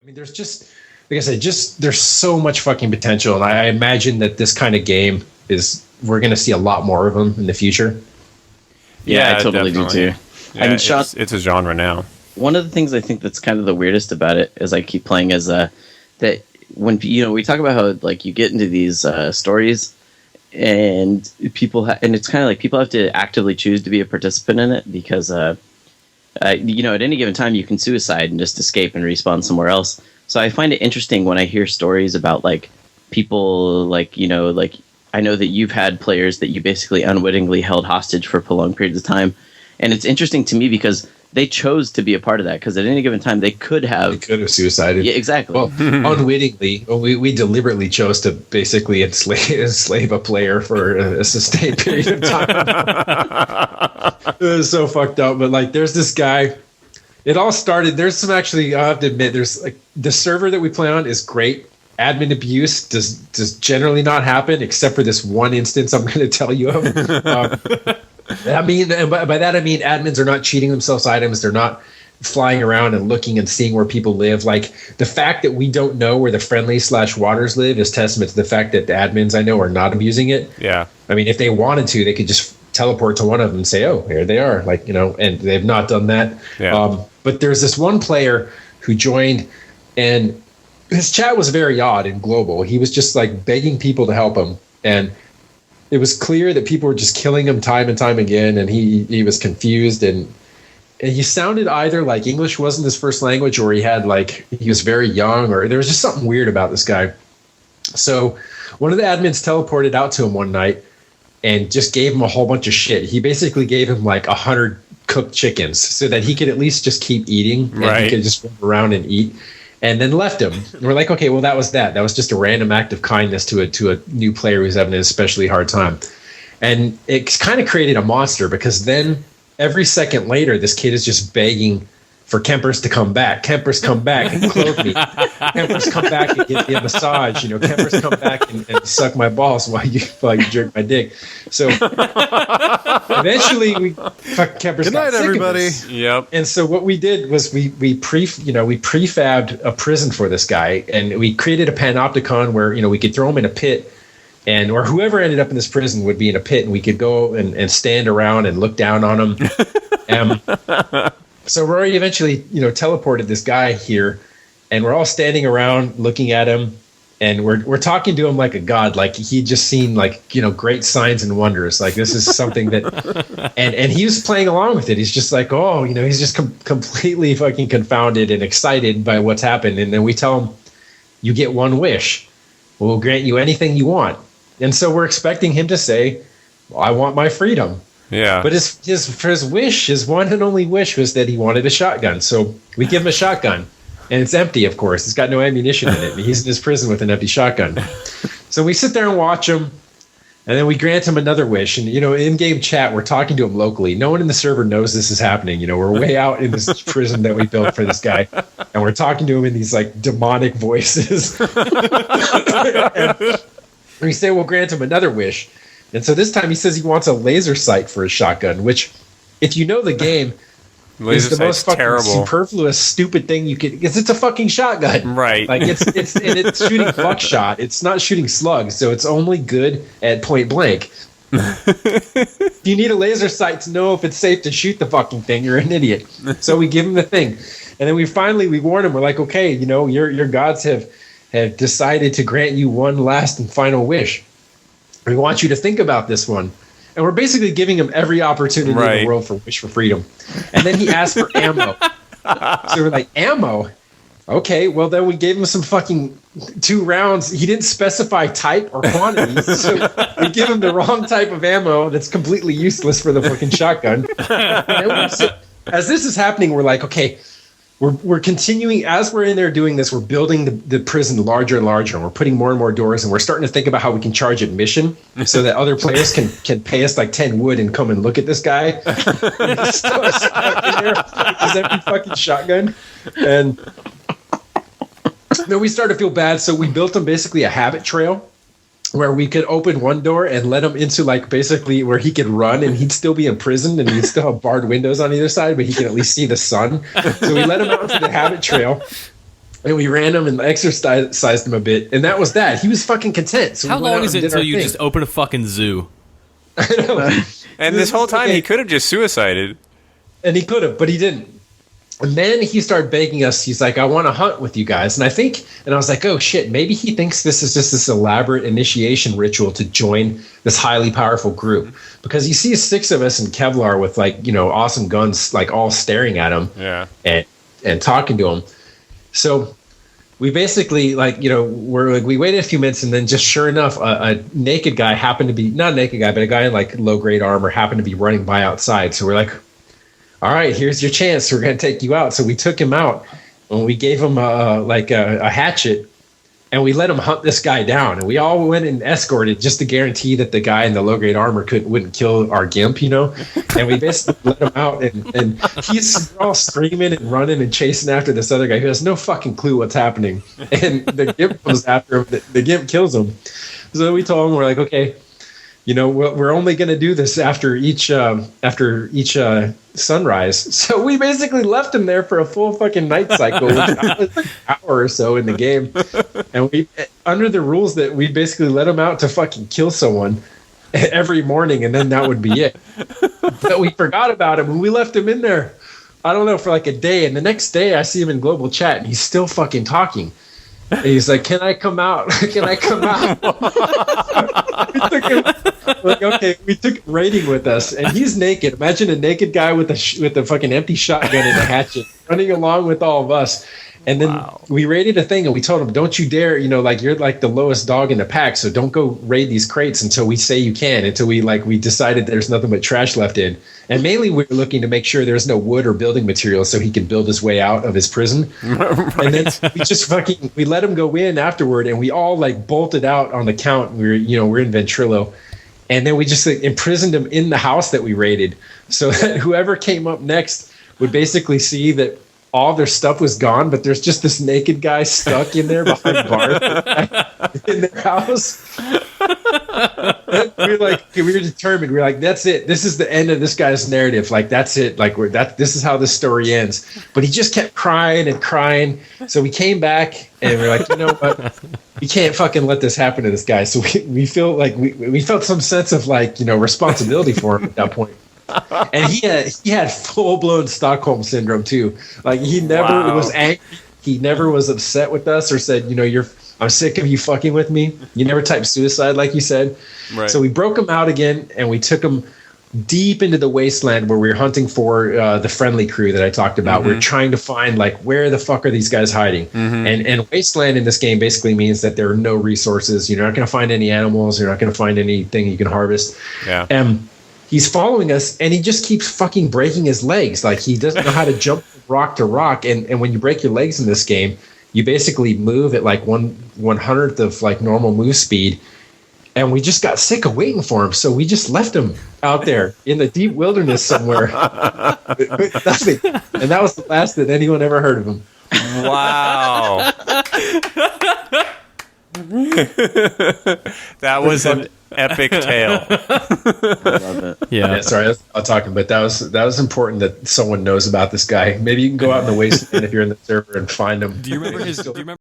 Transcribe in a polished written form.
mean, there's just, like I said, there's so much fucking potential, and I imagine that this kind of game we're going to see a lot more of them in the future. Yeah, I totally do too. Yeah, I mean, it's a genre now. One of the things I think that's kind of the weirdest about it, as I keep playing, is that when we talk about how like you get into these stories, and and it's kind of like people have to actively choose to be a participant in it, because at any given time you can suicide and just escape and respawn somewhere else. So I find it interesting when I hear stories about like people like I know that you've had players that you basically unwittingly held hostage for prolonged periods of time. And it's interesting to me because they chose to be a part of that, because at any given time they could have suicided. Yeah, exactly. Well, unwittingly, we deliberately chose to basically enslave a player for a sustained period of time. It was so fucked up. But like, there's this guy. It all started. There's some actually. I have to admit, there's like the server that we play on is great. Admin abuse does generally not happen, except for this one instance I'm going to tell you of. I mean, and by that I mean admins are not cheating themselves items. They're not flying around and looking and seeing where people live. Like, the fact that we don't know where the friendly/waters live is testament to the fact that the admins I know are not abusing it. Yeah. I mean, if they wanted to, they could just teleport to one of them and say, "Oh, here they are." Like, and they've not done that. Yeah. But there's this one player who joined, and his chat was very odd and global. He was just like begging people to help him, and it was clear that people were just killing him time and time again, and he was confused, and he sounded either like English wasn't his first language, or he was very young, or there was just something weird about this guy. So one of the admins teleported out to him one night and just gave him a whole bunch of shit. He basically gave him like 100 cooked chickens so that he could at least just keep eating, and he could just run around and eat. And then left him. And we're like, okay, well, that was that. That was just a random act of kindness to a new player who's having an especially hard time. And it kind of created a monster, because then every second later, this kid is just begging for Kempers to come back. Kempers, come back and clothe me. Kempers, come back and give me a massage. Kempers, come back and suck my balls while you jerk my dick. So eventually, Kempers. Good night, everybody. Yep. And so what we did was we prefabbed a prison for this guy, and we created a panopticon where we could throw him in a pit, or whoever ended up in this prison would be in a pit, and we could go and stand around and look down on him. So Rory eventually, teleported this guy here, and we're all standing around looking at him, and we're talking to him like a god, like he'd just seen great signs and wonders. Like, this is something that, and he was playing along with it. He's just like, oh, he's just completely fucking confounded and excited by what's happened. And then we tell him, you get one wish. We'll grant you anything you want. And so we're expecting him to say, well, I want my freedom. Yeah. But his one and only wish was that he wanted a shotgun. So we give him a shotgun, and it's empty, of course. It's got no ammunition in it. And he's in his prison with an empty shotgun. So we sit there and watch him, and then we grant him another wish. And, in-game chat, we're talking to him locally. No one in the server knows this is happening. We're way out in this prison that we built for this guy, and we're talking to him in these, like, demonic voices. And we say we'll grant him another wish. And so this time he says he wants a laser sight for his shotgun, which, if you know the game, is the most fucking superfluous, stupid thing you could. Because it's a fucking shotgun, right? Like it's shooting buckshot. It's not shooting slugs, so it's only good at point blank. You need a laser sight to know if it's safe to shoot the fucking thing. You're an idiot. So we give him the thing, and then we warn him. We're like, okay, your gods have decided to grant you one last and final wish. We want you to think about this one. And we're basically giving him every opportunity in the world for wish for freedom. And then he asked for ammo. So we're like, ammo? Okay, well, then we gave him some fucking 2 rounds. He didn't specify type or quantity. So we give him the wrong type of ammo that's completely useless for the fucking shotgun. And as this is happening, we're like, okay, we're continuing, as we're in there doing this, we're building the prison larger and larger, and we're putting more and more doors, and we're starting to think about how we can charge admission so that other players can pay us like 10 wood and come and look at this guy. He's still stuck in there with his empty fucking shotgun. And then we started to feel bad, so we built him basically a habit trail where we could open one door and let him into like basically where he could run, and he'd still be imprisoned and he'd still have barred windows on either side, but he can at least see the sun. So we let him out into the habit trail, And we ran him and exercised him a bit, and that was that. He was fucking content. So how long is it until you just open a fucking zoo? I know. And this whole time he could have just suicided. And he could have, but he didn't. And then he started begging us. He's like, I want to hunt with you guys. And I was like, oh shit, maybe he thinks this is just this elaborate initiation ritual to join this highly powerful group. Because he sees 6 of us in Kevlar with awesome guns, all staring at him. Yeah. And talking to him. So we basically we waited a few minutes, and then just sure enough, a naked guy happened to be, not a naked guy, but a guy in low grade armor happened to be running by outside. So we're like, all right, here's your chance. We're going to take you out. So we took him out, and we gave him a hatchet, and we let him hunt this guy down. And we all went and escorted just to guarantee that the guy in the low grade armor wouldn't kill our gimp, And we basically let him out, and he's all screaming and running and chasing after this other guy who has no fucking clue what's happening. And the gimp comes after him. The gimp kills him. So we told him, we're like, okay, we're only going to do this after each sunrise. So we basically left him there for a full fucking night cycle, which was an hour or so in the game. And we, under the rules that we basically let him out to fucking kill someone every morning, and then that would be it. But we forgot about him, and we left him in there, I don't know, for a day. And the next day I see him in global chat, and he's still fucking talking. And he's like, can I come out? Can I come out? We took raiding with us, and he's naked. Imagine a naked guy with a fucking empty shotgun and a hatchet running along with all of us. And then we raided a thing, and we told him, don't you dare, you're the lowest dog in the pack, so don't go raid these crates until we say you can, until we decided there's nothing but trash left in. And mainly we were looking to make sure there's no wood or building materials so he could build his way out of his prison. Right. And then we just we let him go in afterward, and we all bolted out on the count. We're in Ventrilo. And then we just imprisoned him in the house that we raided, so that whoever came up next would basically see that all their stuff was gone, but there's just this naked guy stuck in there behind bars in their house. We were determined. We were like, that's it. This is the end of this guy's narrative. That's it. This is how this story ends. But he just kept crying and crying. So we came back, and we're like, you know what? We can't fucking let this happen to this guy. So we feel we felt some sense of responsibility for him at that point. And he had full blown Stockholm syndrome too. He never was angry. He never was upset with us or said, I'm sick of you fucking with me. You never typed suicide like you said. Right. So we broke him out again, and we took him deep into the wasteland where we were hunting for the friendly crew that I talked about. Mm-hmm. We're trying to find where the fuck are these guys hiding? Mm-hmm. And wasteland in this game basically means that there are no resources. You're not going to find any animals. You're not going to find anything you can harvest. Yeah. And he's following us, and he just keeps fucking breaking his legs. He doesn't know how to jump from rock to rock. And when you break your legs in this game, you basically move at 1/100th of normal move speed. And we just got sick of waiting for him, so we just left him out there in the deep wilderness somewhere. Nothing. And that was the last that anyone ever heard of him. Wow. That was an epic tale. I love it. Yeah, sorry, I was talking, but that was important that someone knows about this guy. Maybe you can go out in the wasteland if you're in the server and find him. Do you remember